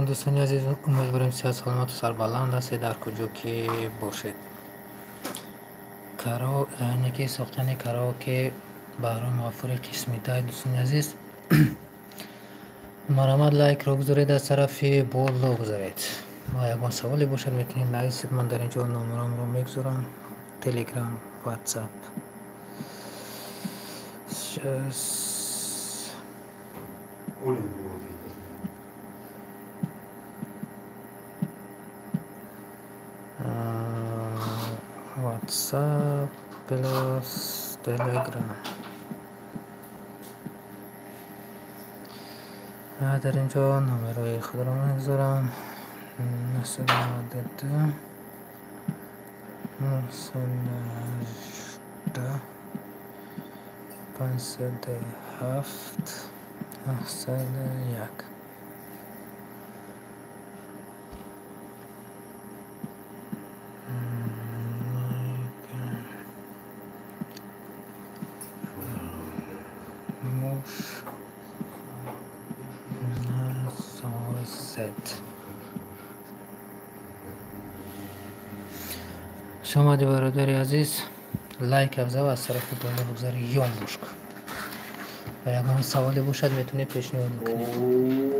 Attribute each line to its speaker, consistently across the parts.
Speaker 1: دوستان عزیز، امیدوارم صحت سلامت و سربلند هستید در کجا که باشید. یکی ساختن کراوکه برای موفر قسمی ده. دوستان عزیز مرامت لایک رو بگذارید، از طرف بول رو بگذارید. ما یکان سوالی باشد میتونید نویسید، من در اینجا نمرم رو میگذارم. تلگرام، واتساپ. واتساپ پلاس تلگرام. در اینجا نمره خود رو میگذارم. 992 918 507 901. شما دی برادر عزیز لایک افزا و از طرف بالا بگذاری یوم بوش کن و اگر سوالی باشد میتونید پیشنهاد بکنید.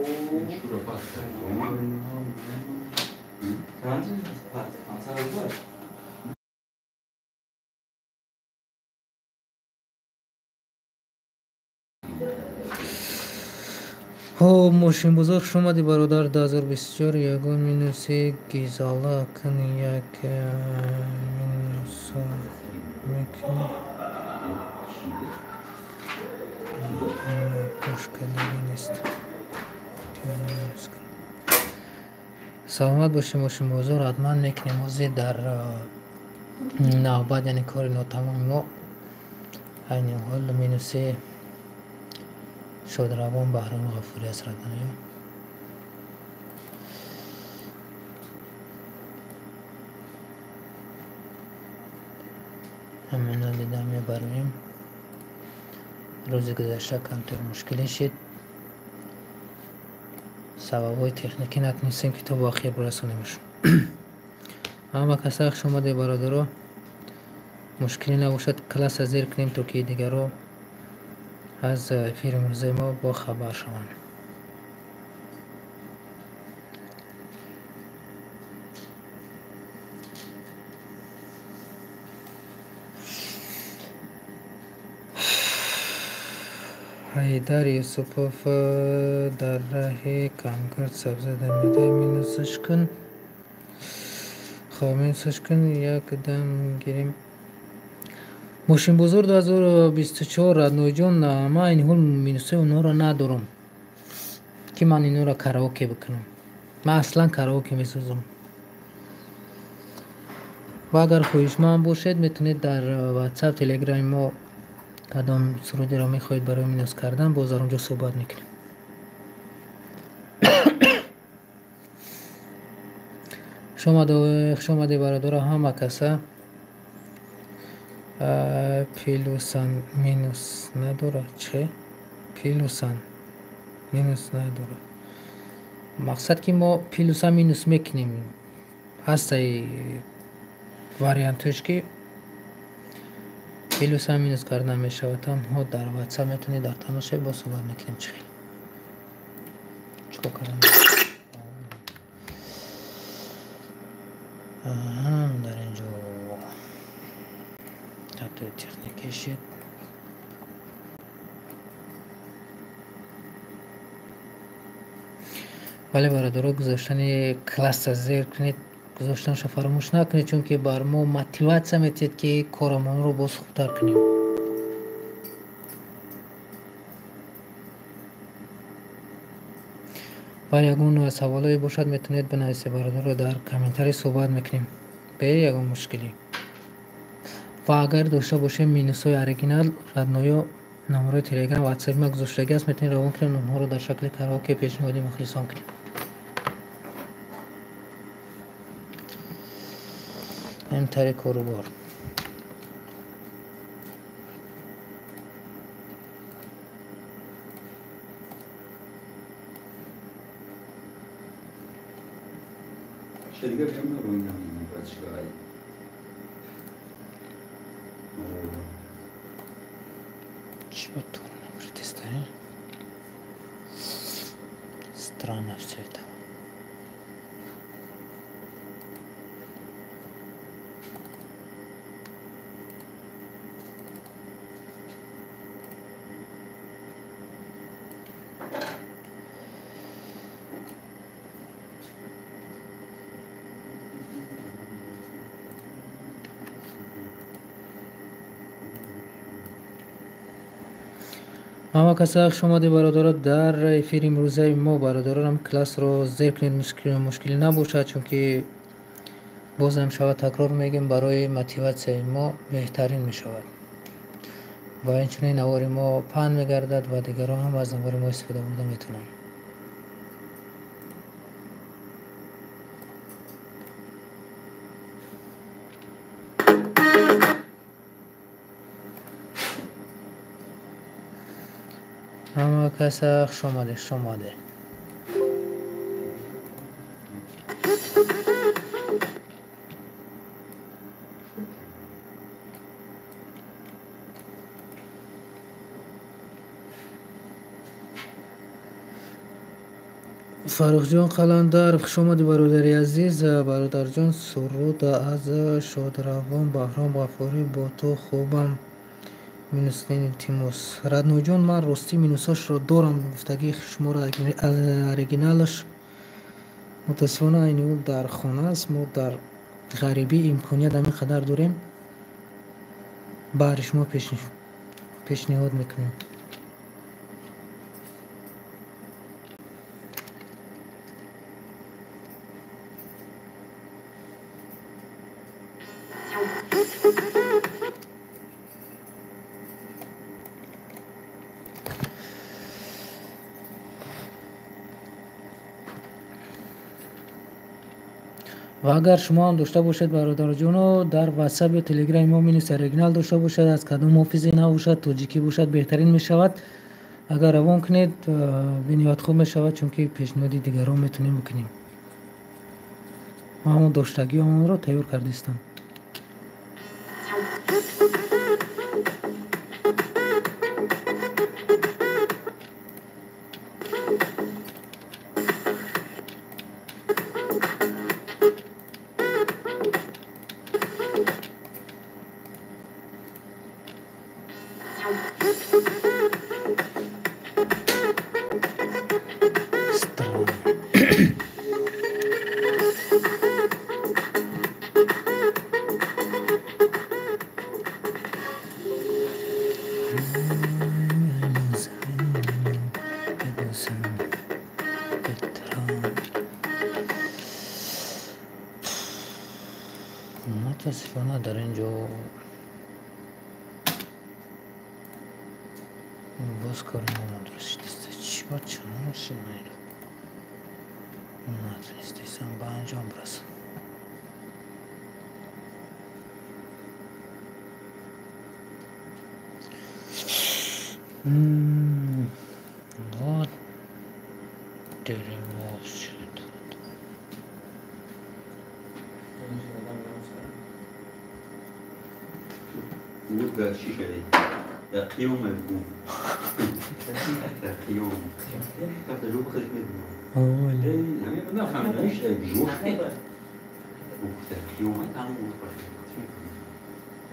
Speaker 1: ماشین بزرگ شما دی برادر 2024 یگان مینوسی گیزالا کنی یک مینوسا میکنی مشکلی نیست. سلامت باشی ماشین بزرگ. حتما میکنیم موزی در نوبت، یعنی کار ناتمام ما این حال مینوسی شادروان بهرام غفوری اسرت دنیا. همین دیدم میبریم. روز گذشته کمتر مشکلی شد، سبب های تکنیکی نتونستیم که تا با آخر برسونیمش. اما کسا شما دی برادرها مشکلی نباشد کلاس زیر کنیم تا که دیگر رو از فیر مرزه ما با خبر شوند. حیدر یوسفوف در راه کامگرد سبزه دمیده مینوسش کن. مینوسش کن یک دم گیریم. ماشین بزرگ 2024 ردنوی جان، ما این حال مینوسه اونها را ندارم که من اینو را کراوکه بکنم. من اصلا کراوکه میسوزم و اگر خواهشمند باشید میتونید در واتساپ تلگرام ما کدام سرودی را میخواهید برای مینوس کردن باز در اونجا صحبت میکنیم. شما دی برادر همه کسا پیلوسان مینوس نداره. چه؟ پیلوسان مینوس نداره. مقصد که ما پیلوسان مینوس میکنیم هست ای واریانتش که پیلوسان مینوس کردن میشه و تنها در واتساپ میتونید در تماشه با صحبت میکنیم. چکو کردم در اینجا خط تکنیکی شد. ولی برادرها گذاشتن کلاس زیر کنید، گذاشتنش فراموش نکنید، چون که بر ما موتیواسیون میتید که کارمون رو باز خوبتر کنیم. ولی اگر سوالایی باشد میتونید بنویسید برادرها، در کامنتاری صحبت میکنیم به یک مشکلی. و اگر داشته باشه مینوسای اوریجینال ردنویا نمره تلگرام واتساپ ما گذاشتگی است، میتونید روان کنید اونها رو در شکل کراوکه پیشنهادی مخلصان کنید. این طریق کاروبار.
Speaker 2: دیگه بیام رو این همین بچه‌ای
Speaker 1: چی بود تو نمیشه تستایی strana sveta. اما کسا شما دی برادران در افیر امروزه ما برادران هم کلاس رو زیر کنید مشکلی نباشد چون که باز هم شود تکرار میگیم برای موتیواسیون ما بهترین می شود و اینچنین نوار ما پهن میگردد و دیگران هم از نوار ما استفاده برده میتونن. اما کسا شما دی فاروق جان قلندر شما دی برادری عزیز برادر جان سرود از شادروان بهرام غفاری با تو خوبم مینوسین تیموس ردنو جان من راستی مینوساش رو دارم گفتگی شما را اریگینالش متاسفانه اینو در خانه است ما در غریبی امکانیت همین قدر داریم برای شما پیشنهاد میکنیم. و اگر شما هم داشته باشید برادر جانو در واتساپ یا تلگرام ما مینوس اریگینال داشته باشد از کدوم حافظی نباشد تاجیکی باشد بهترین می شود اگر روان کنید بینیاد خوب می شود چون که پیشنهادی دیگران میتونیم بکنیم. ما همون داشتگی همون رو تیار کردیستم. متاسفانه در اینجا باز کار ما درست نیست چی با چنان شد نیرو نتونستیستم با انجام برسم. What did he watch?
Speaker 2: بود در چی شدید؟ در قیوم بود در قیوم در جو بخش میدونم همین من نفهم نمیشه جو در قیوم تمام بود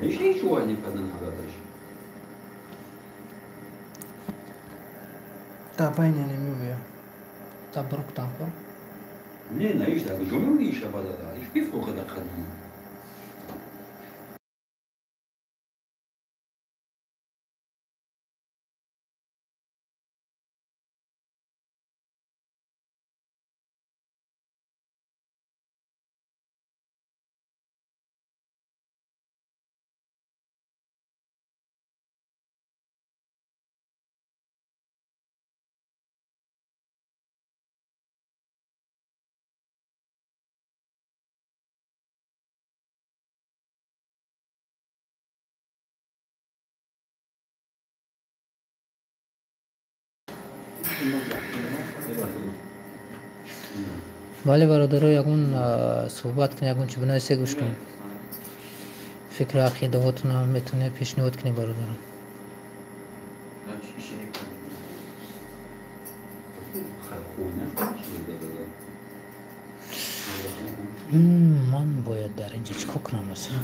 Speaker 2: نمیشه هیچ وانی پدن حالاتش
Speaker 1: تا پایین نمیویا تا بروک تامپا
Speaker 2: نه نایش در جو نمیشه بدادا ایش بیفروخ در قدیم
Speaker 1: ولی برادرها یکون صحبت کنیم، یکون چه بنایسته گوش کنیم، فکر عقیده هاتون هم میتونه پیشنهاد کنیم برادرها. من باید در اینجا چکا کنم مثلا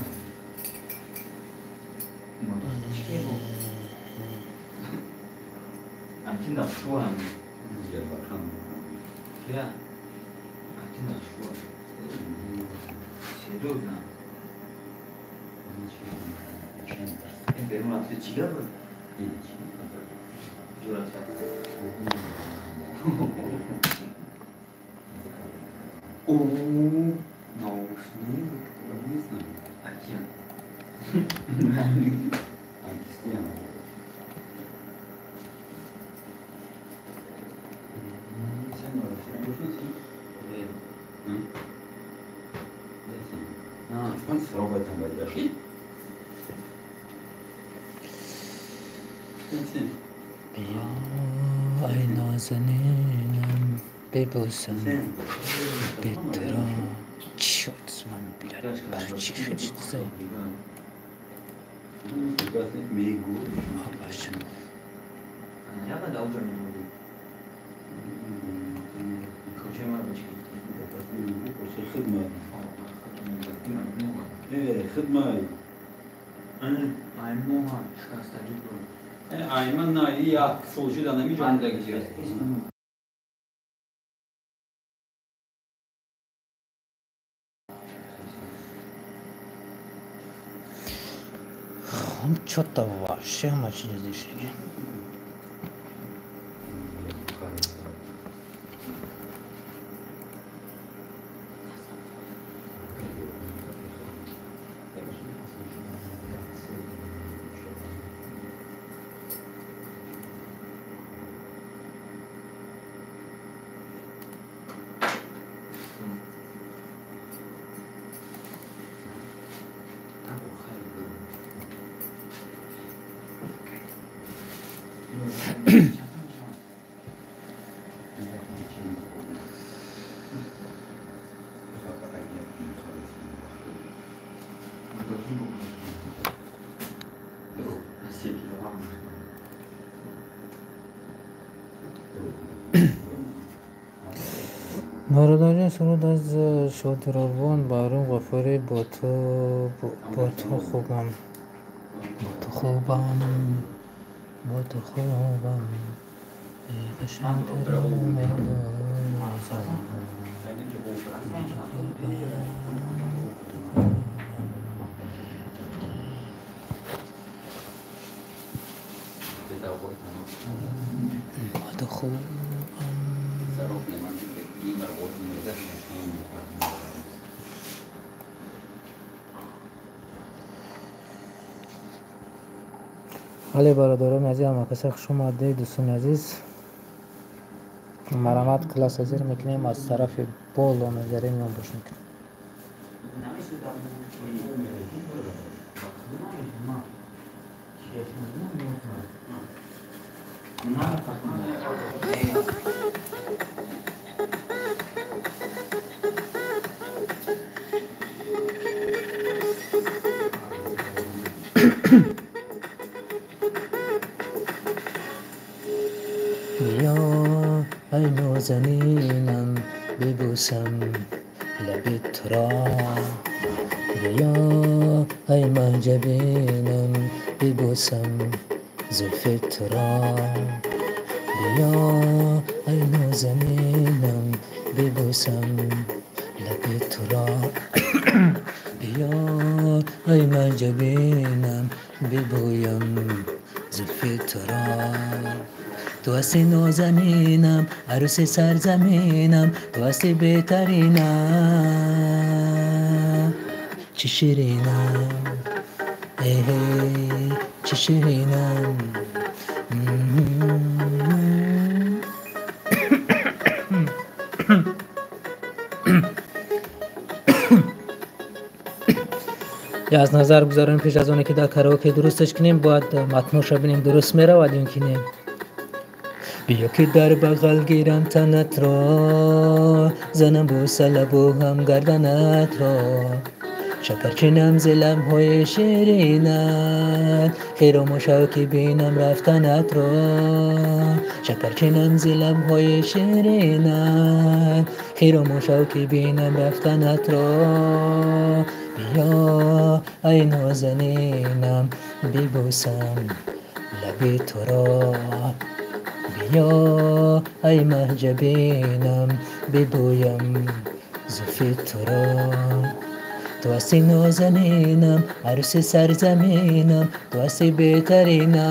Speaker 3: 听到说啊，对啊，听到说，写肉呢，你别弄了，就几个字，有了才。
Speaker 2: 哦，nou nee, dat is niet.
Speaker 3: Aqui,
Speaker 2: Aqui sim. Quantos robôs tem mais aqui?
Speaker 1: يا أي نازنینم ببوسم بترا چی شد من بیرد چی شد چیزه باشه
Speaker 3: Ja, aber da unten nur. Koche mal bitte.
Speaker 2: خدمة. خدمة.
Speaker 3: Ein Monat, kannst du nicht.
Speaker 2: Ayman Naili ya solcu dönemi canlıda geçiyor.
Speaker 1: что-то вообще мочи не дышали. برادران سرود از شادروان بارون غفاری با تو خوبم با تو خوبم بشن ترام با تو خوبم حالا برادران عزیز هم کسی خوش اومده دوستان عزیز مرامت کلاس حاضر میکنیم از طرف بالا نظری میان باش میکنیم یا ای نازنینم ببوسم لبت را یا ای معجبینم ببوسم زلفت را یا ای نازنینم ببوسم لبت را یا ای معجبینم ببویم زلفت را تو هستی نازنینم عروس سرزمینم تو هستی بهترینم چه شیرینم ای چه شیرینم یا از نظر گذاریم پیش از اونه که در کراوکه درستش کنیم باید متنوش ببینیم درست میره و دیم کنیم بیا که در بغل گیرم تنت را، زنم بوسه لبو هم گردنت را. شکرچینم ز لبهای شیرینت، خیرم و شوقی بینم رفتنت را. شکرچینم ز لبهای شیرینت، خیرم و شوقی بینم رفتنت را. بیا ای نازنینم ببوسم لب تو را. بیا ای محجبینم ببویم زلف تو را. تو هستی نازنینم عروس سرزمینم، تو هستی بهترینم.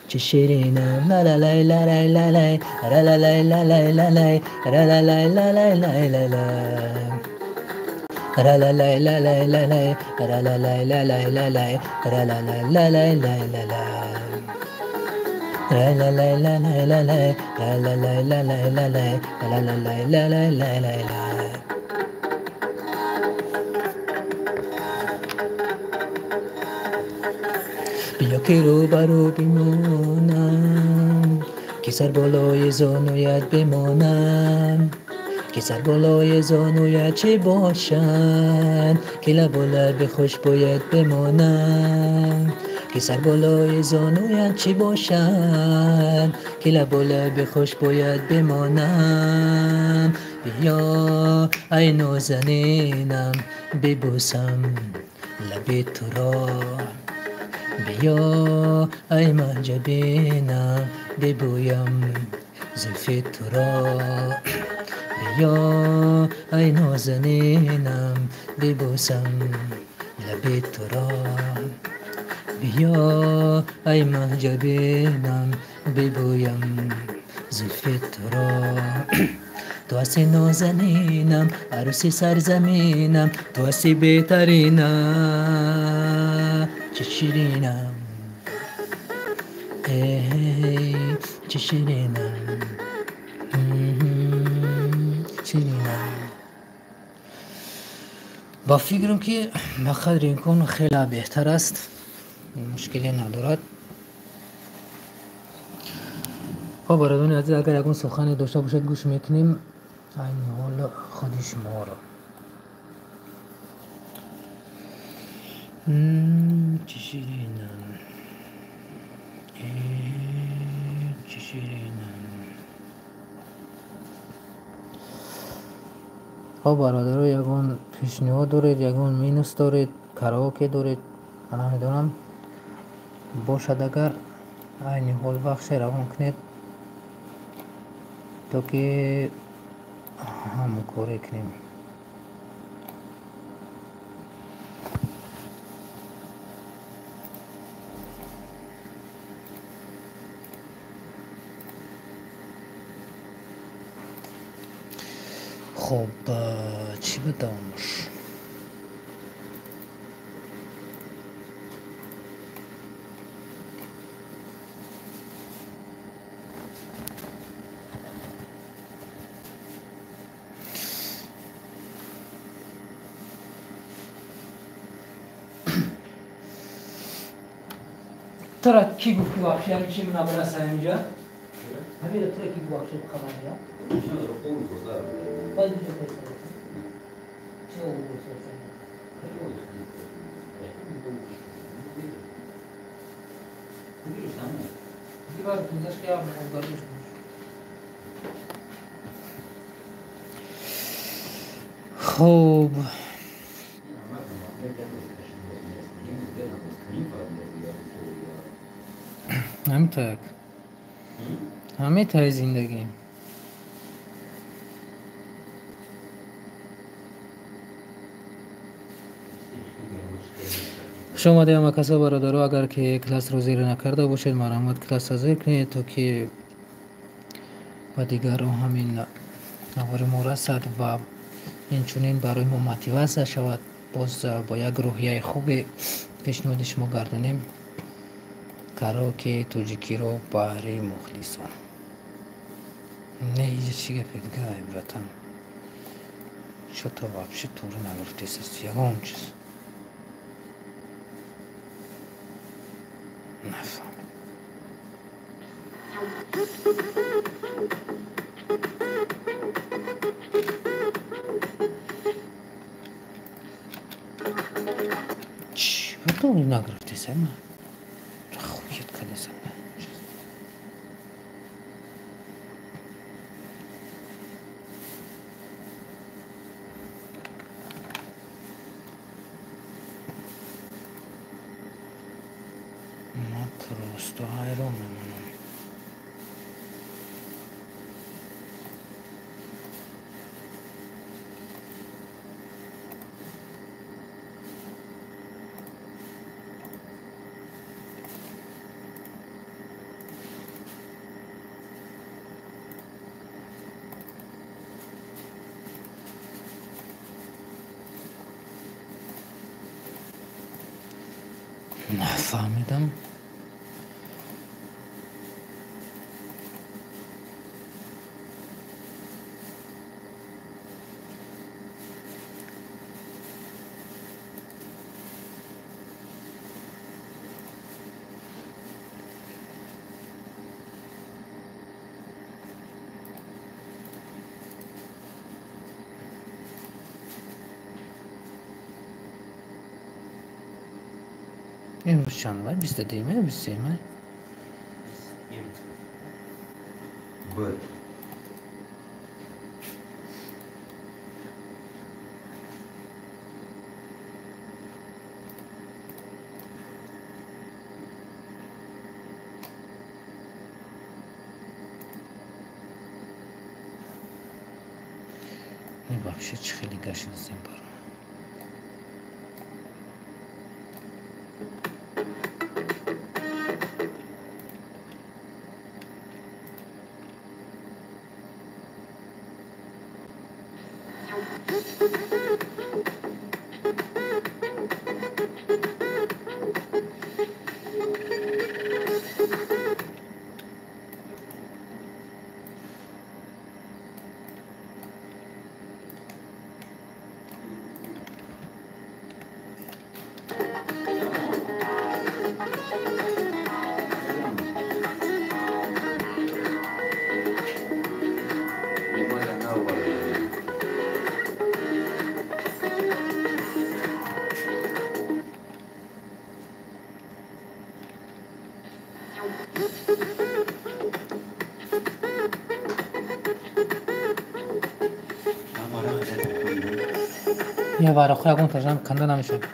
Speaker 1: چه شیرینم لا لا لای لا لای لا لای را لا لای لا لای لا لای را لا لای لا لای لای لا لای را لا لای لا لای لا لای را لا لای لا لای لا لای را لا لای لا لای لای لا لای را لا لای لا لای لا لای را لا لای لا لای لا لای را لا لای لا لای لا لای. بیا که رو برو بمانم، که سر بالای زانویت بمانم. که سر بالای زانویت چه باشد، که لب و لب خوش باید بمانم. که سر بالای زانویت چه باشد، که لب و لب خوش باید بمانم. بیا ای نازنینم ببوسم لب تو را. بیا ای محجبینم ببویم زلف تو را. بیا ای نازنینم ببوسم لب تو را. بیا ای محجبینم ببویم زلف تو را. تو هستی نازنینم عروس سرزمینم، تو هستی بهترینم. چه شیرینم ای چه شیرینم شیرینم. با فکرم که بقدر امکان خیلی بهتر است، مشکلی ندارد. خب برادران عزیز، اگر یکون سخنی داشته باشد گوش میکنیم. این حال خودی شما را. چه شیرینم چه شیرینم. خب برادران یکون پیشنهاد دارید، یکون مینوس دارید، کراوکه دارید، من نمیدونم. باشد اگر این حال بخش روان کنید تا که همون کاری کنیم. خب چی بدامش؟ ترى كي قلت واقفي هل شيء من أبو سامي جا؟ هل ترى كي واقفي بخبر جا؟ بايد جو كيس شو هو خوب همه تای زندگی. شما دیگه کسا برادرو اگر که کلاس رو زیر نکرده باشید مرحمت کلاس زیر کنید تا که با دیگر همین نوار مرسد و این چونین برای ما موتیواسه شود. باز با یک روحیه خوب پیشنهاد شما گردانیم کاراوکه توجیکی رو برای مخلصان. نه هیچ چیزی پیدا عبرتم что-то вообще тоже навертись я чиз нефа چرا این نگرفتی سما؟ خوبیت کلی سما. ما پروستو hayron memnunum. نفهمیدم. امروز چند بیست دیمه بیست دیمه
Speaker 2: Băi,
Speaker 1: این вообще خیلی قشنگ زیبا. یه وارا خواه اگون تجرم کنده نمیشه.